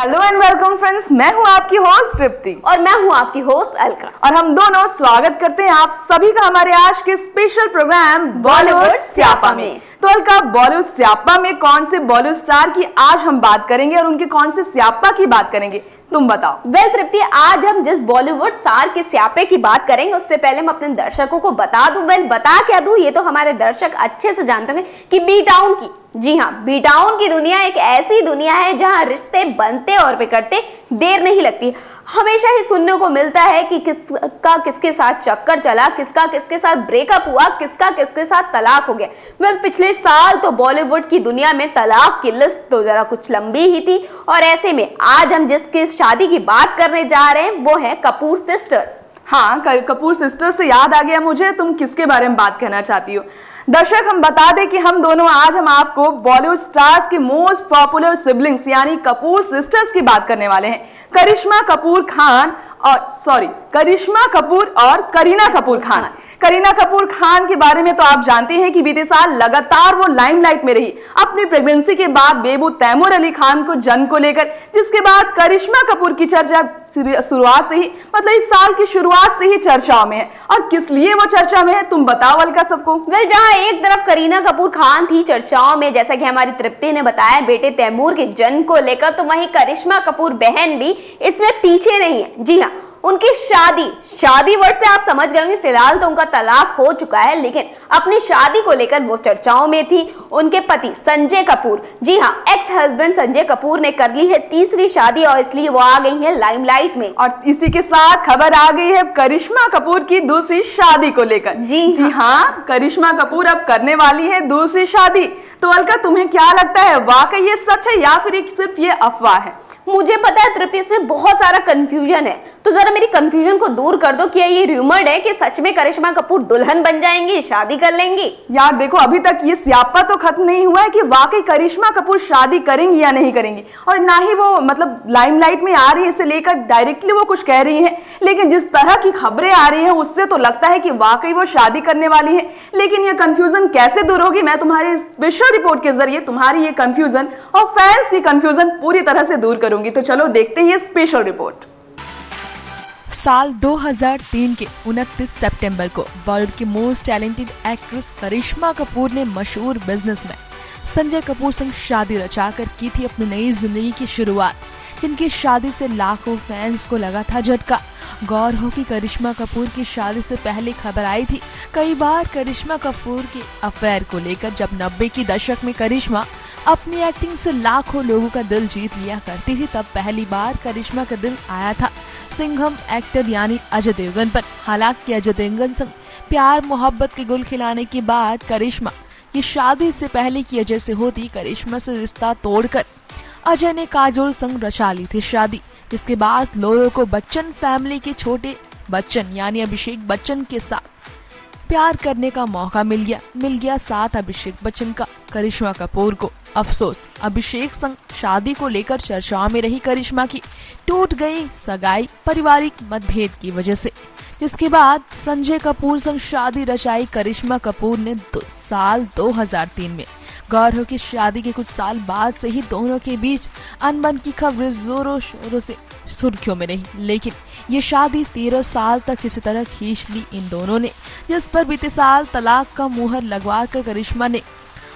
Hello and welcome friends, मैं हूं आपकी होस्ट तृप्ति और मैं हूं आपकी होस्ट अलका और हम दोनों स्वागत करते हैं आप सभी का हमारे आज के स्पेशल प्रोग्राम बॉलीवुड स्यापा में। तो अलका, बॉलीवुड स्यापा में कौन से बॉलीवुड स्टार की आज हम बात करेंगे और उनके कौन से स्यापा की बात करेंगे, तुम बताओ। वेल तृप्ति, आज हम जिस बॉलीवुड स्टार के स्यापे की बात करेंगे उससे पहले मैं अपने दर्शकों को बता दूं, बता क्या दूं, ये तो हमारे दर्शक अच्छे से जानते हैं कि बी टाउन की, जी हाँ, बी टाउन की दुनिया एक ऐसी दुनिया है जहां रिश्ते बनते और बिगड़ते देर नहीं लगती। हमेशा ही सुनने को मिलता है कि किसका किसके साथ चक्कर चला, किसका किसके साथ ब्रेकअप हुआ, किसका किसके साथ तलाक हो गया। वेल, पिछले साल तो बॉलीवुड की दुनिया में तलाक की लिस्ट तो जरा कुछ लंबी ही थी और ऐसे में आज हम जिसकी शादी की बात करने जा रहे हैं वो है कपूर सिस्टर्स। हाँ, कपूर सिस्टर्स से याद आ गया मुझे, तुम किसके बारे में बात कहना चाहती हो। दर्शक, हम बता दें कि हम दोनों आज हम आपको बॉलीवुड स्टार्स की मोस्ट पॉपुलर सिबलिंग्स यानी कपूर सिस्टर्स की बात करने वाले हैं। करिश्मा कपूर और करीना कपूर खान। करीना कपूर खान के बारे में तो आप जानते हैं कि बीते साल लगातार वो लाइमलाइट में रही अपनी प्रेगनेंसी के बाद बेबू तैमूर अली खान को जन्म को लेकर, जिसके बाद करिश्मा कपूर की चर्चा शुरुआत से ही, मतलब इस साल की शुरुआत से ही चर्चाओं में है। और किस लिए वो चर्चा में है, तुम बताओ अलका सबको। वेल, जहां एक तरफ करीना कपूर खान थी चर्चाओं में, जैसा कि हमारी तृप्ति ने बताया बेटे तैमूर के जन्म को लेकर, तो वहीं करिश्मा कपूर बहन भी इसमें पीछे नहीं है। जी हाँ, उनकी शादी वर्ड से आप समझ गए होंगे, फिलहाल तो उनका तलाक हो चुका है, लेकिन अपनी शादी को लेकर वो चर्चाओं में थी। उनके पति संजय कपूर, जी हाँ, एक्स हस्बैंड संजय कपूर ने कर ली है तीसरी शादी और इसलिए वो आ गई है लाइमलाइट में। और इसी के साथ खबर आ गई है करिश्मा कपूर की दूसरी शादी को लेकर। जी हाँ, करिश्मा कपूर अब करने वाली है दूसरी शादी। तो अलका, तुम्हें क्या लगता है, वाकई ये सच है या फिर सिर्फ ये अफवाह है? मुझे पता है तृप्ति, इसमें बहुत सारा कंफ्यूजन है, तो जरा मेरी कंफ्यूजन को दूर कर दो। क्या ये रूमर्ड है कि सच में करिश्मा कपूर दुल्हन बन जाएंगी, शादी कर लेंगी? यार देखो, अभी तक ये स्यापा तो खत्म नहीं हुआ है कि वाकई करिश्मा कपूर शादी करेंगी या नहीं करेंगी, और ना ही वो मतलब लाइमलाइट में आ रही है, इसे लेकर डायरेक्टली वो कुछ कह रही है। लेकिन जिस तरह की खबरें आ रही है उससे तो लगता है कि वाकई वो शादी करने वाली है। लेकिन ये कंफ्यूजन कैसे दूर होगी, मैं तुम्हारी स्पेशल रिपोर्ट के जरिए तुम्हारी ये कंफ्यूजन और फैंस की कंफ्यूजन पूरी तरह से दूर करूंगी। तो चलो देखते हैं ये स्पेशल रिपोर्ट। साल 2003 के 29 सितंबर को बॉलीवुड की मोस्ट टैलेंटेड एक्ट्रेस करिश्मा कपूर ने मशहूर बिजनेसमैन संजय कपूर से शादी रचाकर की थी अपनी नई जिंदगी की शुरुआत, जिनकी शादी से लाखों फैंस को लगा था झटका। गौर हो कि करिश्मा कपूर की शादी से पहले खबर आई थी कई बार करिश्मा कपूर के अफेयर को लेकर। जब 90 के दशक में करिश्मा अपनी एक्टिंग से लाखों लोगों का दिल जीत लिया करती थी, तब पहली बार करिश्मा का दिल आया था सिंघम एक्टर यानी अजय देवगन पर। हालांकि अजय देवगन संग प्यार मोहब्बत के गुल खिलाने के बाद करिश्मा की शादी से पहले की अजय से होती, करिश्मा से रिश्ता तोड़कर अजय ने काजोल संग रचा ली थी शादी, जिसके बाद लोगों को बच्चन फैमिली के छोटे बच्चन यानी अभिषेक बच्चन के साथ प्यार करने का मौका मिल गया साथ अभिषेक बच्चन का करिश्मा कपूर को। अफसोस, अभिषेक संग शादी को लेकर चर्चाओं में रही करिश्मा की टूट गई सगाई पारिवारिक मतभेद की वजह से, जिसके बाद संजय कपूर संग शादी रचाई करिश्मा कपूर ने साल 2003 में। गौर हो कि शादी के कुछ साल बाद से ही दोनों के बीच अनबन की खबरें जोरों शोरों से सुर्खियों में रही, लेकिन ये शादी 13 साल तक इसी तरह खींच ली इन दोनों ने, जिस पर बीते साल तलाक का मुहर लगवा कर करिश्मा ने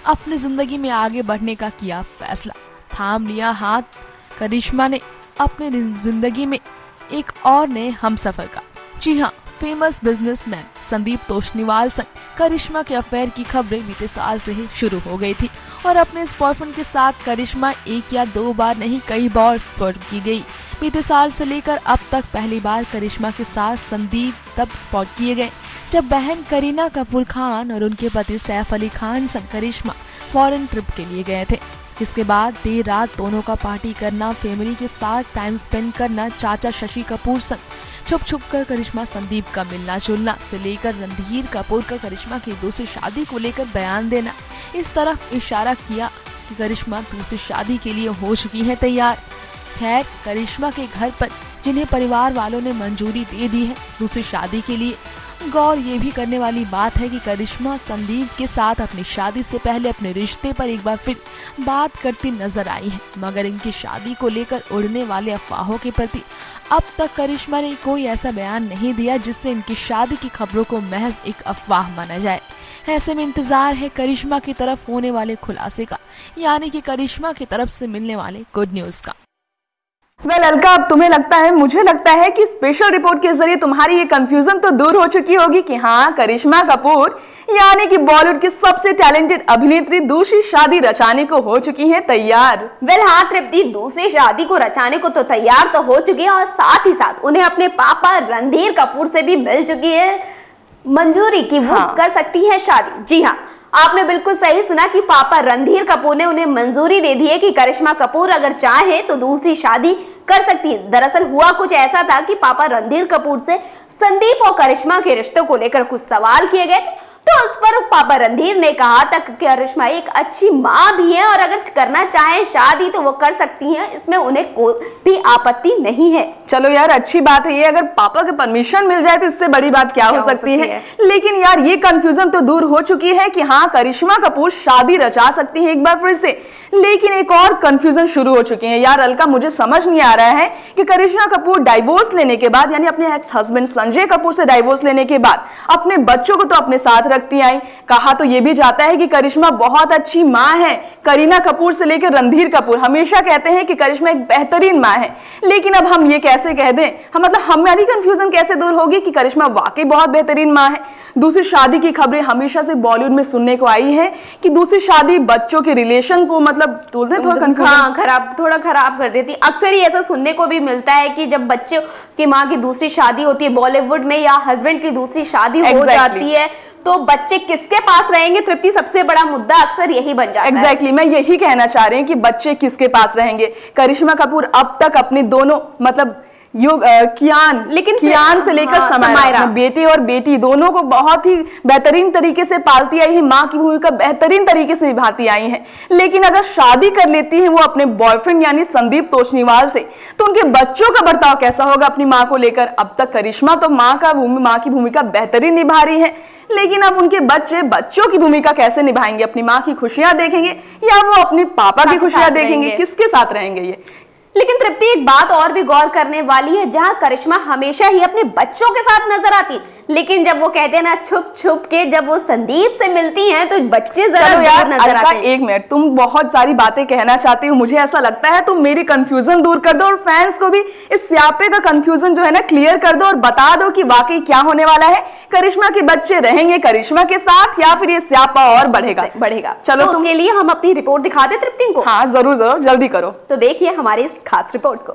अपनी जिंदगी में आगे बढ़ने का किया फैसला। थाम लिया हाथ करिश्मा ने अपनी जिंदगी में एक और नए हमसफर का। जी हाँ, फेमस बिजनेसमैन संदीप तोषनीवाल संग करिश्मा के अफेयर की खबरें बीते साल से ही शुरू हो गई थी और अपने इस बॉयफ्रेंड के साथ करिश्मा एक या दो बार नहीं कई बार स्पॉट की गई। बीते साल से लेकर अब तक पहली बार करिश्मा के साथ संदीप तब स्पॉट किए गए जब बहन करीना कपूर खान और उनके पति सैफ अली खान संग करिश्मा फॉरेन ट्रिप के लिए गए थे, जिसके बाद देर रात दोनों का पार्टी करना, फैमिली के साथ टाइम स्पेंड करना, चाचा शशि कपूर संग छुप कर करिश्मा संदीप का मिलना जुलना से लेकर रणधीर कपूर का करिश्मा की दूसरी शादी को लेकर बयान देना, इस तरफ इशारा किया कि करिश्मा दूसरी शादी के लिए हो चुकी है तैयार। खैर, करिश्मा के घर पर जिन्हें परिवार वालों ने मंजूरी दे दी है दूसरी शादी के लिए, गौर ये भी करने वाली बात है कि करिश्मा संदीप के साथ अपनी शादी से पहले अपने रिश्ते पर एक बार फिर बात करती नजर आई है, मगर इनकी शादी को लेकर उड़ने वाले अफवाहों के प्रति अब तक करिश्मा ने कोई ऐसा बयान नहीं दिया जिससे इनकी शादी की खबरों को महज एक अफवाह माना जाए। ऐसे में इंतजार है करिश्मा की तरफ होने वाले खुलासे का, यानी कि करिश्मा की तरफ से मिलने वाले गुड न्यूज का। वेल अलका, अब तुम्हें लगता है, मुझे लगता है कि स्पेशल रिपोर्ट के जरिए तुम्हारी ये कंफ्यूजन तो दूर हो चुकी होगी कि हाँ, करिश्मा कपूर यानी कि बॉलीवुड की सबसे टैलेंटेड अभिनेत्री दूसरी शादी रचाने को हो चुकी हैं तैयार। वेल हाँ तृप्ति, दूसरी शादी को रचाने को तो तैयार तो हो चुकी है और साथ ही साथ उन्हें अपने पापा रणधीर कपूर से भी मिल चुकी है मंजूरी कि वो कर सकती है शादी। जी हाँ, आपने बिल्कुल सही सुना कि पापा रणधीर कपूर ने उन्हें मंजूरी दे दी है कि करिश्मा कपूर अगर चाहे तो दूसरी शादी कर सकती है। दरअसल हुआ कुछ ऐसा था कि पापा रणधीर कपूर से संदीप और करिश्मा के रिश्तों को लेकर कुछ सवाल किए गए, तो उस पर पापा रणधीर ने कहा था कि करिश्मा एक अच्छी माँ भी है और अगर करना चाहे शादी तो वो कर सकती हैं, इसमें उन्हें कोई भी आपत्ति नहीं है। चलो यार, अच्छी बात है ये, अगर पापा के परमिशन मिल जाए तो इससे बड़ी बात क्या हो सकती है। लेकिन यार ये कंफ्यूजन तो दूर हो चुकी है कि हाँ, करिश्मा कपूर शादी रचा सकती है एक बार फिर से, लेकिन एक और कंफ्यूजन शुरू हो चुकी है। यार अलका, मुझे समझ नहीं आ रहा है कि करिश्मा कपूर डाइवोर्स लेने के बाद, यानी अपने एक्स हस्बैंड संजय कपूर से डाइवोर्स लेने के बाद अपने बच्चों को तो अपने साथ रखती आई। कहा तो ये भी जाता है कि करिश्मा बहुत अच्छी माँ है, करीना कपूर से लेकर रणधीर कपूर हमेशा कहते हैं कि करिश्मा एक बेहतरीन माँ है। लेकिन अब हम ये कैसे कह दें, हम मतलब हमारी कंफ्यूजन कैसे दूर होगी कि करिश्मा वाकई बहुत बेहतरीन माँ है। दूसरी शादी की खबरें हमेशा से बॉलीवुड में सुनने को आई है कि दूसरी शादी बच्चों के रिलेशन को मतलब थोड़ा खराब कर देती। अक्सर ही ऐसा सुनने को भी मिलता है कि जब बच्चों की माँ की दूसरी शादी होती है बॉलीवुड में, या हस्बैंड की दूसरी शादी हो जाती है, तो बच्चे किसके पास रहेंगे तृप्ति, सबसे बड़ा मुद्दा अक्सर यही बन जाता है। एग्जैक्टली, मैं यही कहना चाह रही हूँ कि बच्चे किसके पास रहेंगे। करिश्मा कपूर अब तक अपने दोनों मतलब कियान से लेकर समायरा, बेटे और बेटी दोनों को बहुत ही बेहतरीन तरीके से पालती आई है, माँ की भूमिका बेहतरीन तरीके से निभाती आई है। लेकिन अगर शादी कर लेती है वो अपने बॉयफ्रेंड यानी संदीप तोषनीवाल से, तो उनके बच्चों का बर्ताव कैसा होगा अपनी माँ को लेकर। अब तक करिश्मा तो माँ की भूमिका बेहतरीन निभा रही है, लेकिन अब उनके बच्चों की भूमिका कैसे निभाएंगे? अपनी माँ की खुशियां देखेंगे या वो अपने पापा की खुशियां देखेंगे? किसके साथ रहेंगे ये? लेकिन तृप्ति, एक बात और भी गौर करने वाली है, जहां करिश्मा हमेशा ही अपने बच्चों के साथ नजर आती, लेकिन जब वो कहते हैं ना छुप छुप के जब वो संदीप से मिलती हैं तो बच्चे जरा दूर नजर आते हैं। एक मिनट, तुम बहुत सारी बातें कहना चाहती हो, मुझे ऐसा लगता है तुम मेरी कंफ्यूजन दूर कर दो और फैंस को भी इस स्यापे का कंफ्यूजन जो है ना क्लियर कर दो और बता दो कि वाकई क्या होने वाला है। करिश्मा के बच्चे रहेंगे करिश्मा के साथ या फिर ये स्यापा और बढ़ेगा? चलो तो उसके लिए हम अपनी रिपोर्ट दिखा दे तृप्ति को। हाँ जरूर, जल्दी करो। तो देखिए हमारी इस खास रिपोर्ट को।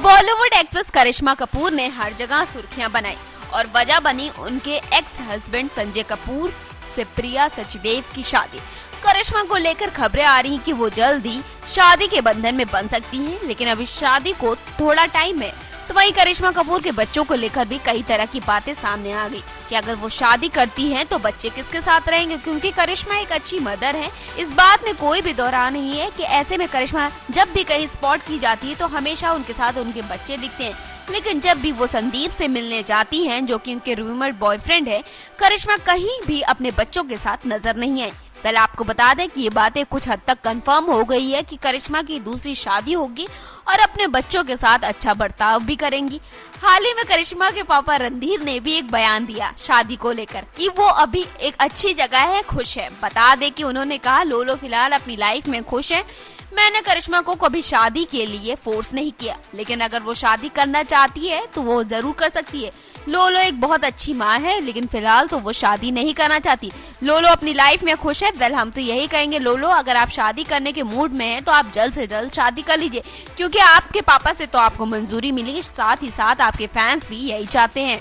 बॉलीवुड एक्ट्रेस करिश्मा कपूर ने हर जगह सुर्खियां बनाई और वजह बनी उनके एक्स हस्बैंड संजय कपूर से प्रिया सचदेव की शादी। करिश्मा को लेकर खबरें आ रही कि वो जल्द ही शादी के बंधन में बंध सकती हैं, लेकिन अभी शादी को थोड़ा टाइम है। तो वहीं करिश्मा कपूर के बच्चों को लेकर भी कई तरह की बातें सामने आ गई कि अगर वो शादी करती हैं तो बच्चे किसके साथ रहेंगे, क्योंकि करिश्मा एक अच्छी मदर है। इस बात में कोई भी दौरान नहीं है कि ऐसे में करिश्मा जब भी कहीं स्पॉट की जाती है तो हमेशा उनके साथ उनके बच्चे दिखते हैं, लेकिन जब भी वो संदीप से मिलने जाती हैं, जो कि उनके रूमर बॉयफ्रेंड है, करिश्मा कहीं भी अपने बच्चों के साथ नजर नहीं आई। पहले आपको बता दें कि ये बातें कुछ हद तक कंफर्म हो गई है कि करिश्मा की दूसरी शादी होगी और अपने बच्चों के साथ अच्छा बर्ताव भी करेंगी। हाल ही में करिश्मा के पापा रणधीर ने भी एक बयान दिया शादी को लेकर कि वो अभी एक अच्छी जगह है, खुश है। बता दें कि उन्होंने कहा लोलो फिलहाल अपनी लाइफ में खुश है। मैंने करिश्मा को कभी शादी के लिए फोर्स नहीं किया, लेकिन अगर वो शादी करना चाहती है तो वो जरूर कर सकती है। लोलो एक बहुत अच्छी माँ है, लेकिन फिलहाल तो वो शादी नहीं करना चाहती। लोलो अपनी लाइफ में खुश है। वेल, हम तो यही कहेंगे लोलो, अगर आप शादी करने के मूड में हैं तो आप जल्द से जल्द शादी कर लीजिए, क्योंकि आपके पापा से तो आपको मंजूरी मिली, साथ ही साथ आपके फैंस भी यही चाहते हैं।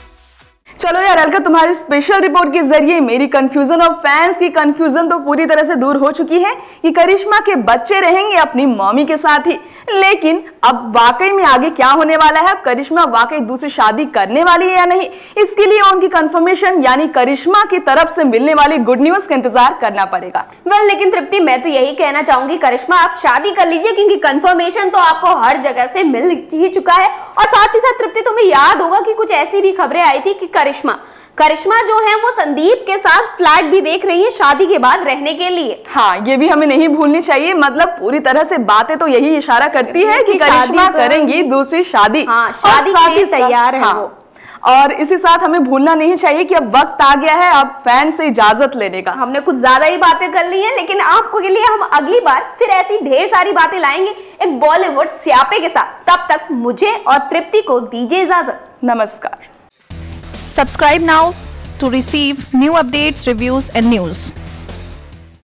चलो यार अलका, तुम्हारी स्पेशल रिपोर्ट के जरिए मेरी कंफ्यूजन और फैंस की कंफ्यूजन तो पूरी तरह से दूर हो चुकी है कि करिश्मा के बच्चे रहेंगे अपनी मम्मी के साथ ही। लेकिन अब वाकई में आगे क्या होने वाला है? अब करिश्मा वाकई दूसरी शादी करने वाली है या नहीं, इसके लिए उनकी कंफर्मेशन यानी करिश्मा की तरफ से मिलने वाली गुड न्यूज का इंतजार करना पड़ेगा। वेल, लेकिन तृप्ति, मैं तो यही कहना चाहूंगी करिश्मा आप शादी कर लीजिए, क्योंकि कंफर्मेशन तो आपको हर जगह से मिल ही चुका है और साथ ही साथ तृप्ति, तुम्हें याद होगा कि कुछ ऐसी भी खबरें आई थी कि करिश्मा जो है वो संदीप के साथ फ्लैट भी देख रही है शादी के बाद रहने के लिए। हाँ, ये भी हमें नहीं भूलनी चाहिए। मतलब पूरी तरह से बातें तो यही इशारा करती है कि करिश्मा करेंगी दूसरी शादी। हाँ, शादी के लिए तैयार है वो। और इसी साथ हमें भूलना नहीं चाहिए कि अब वक्त आ गया है अब फैन से इजाजत लेने का। हमने कुछ ज्यादा ही बातें कर ली हैं, लेकिन आपको के लिए हम अगली बार फिर ऐसी ढेर सारी बातें लाएंगे एक बॉलीवुड स्यापे के साथ। तब तक मुझे और तृप्ति को दीजिए इजाजत। नमस्कार। Subscribe now to receive new updates, reviews and news.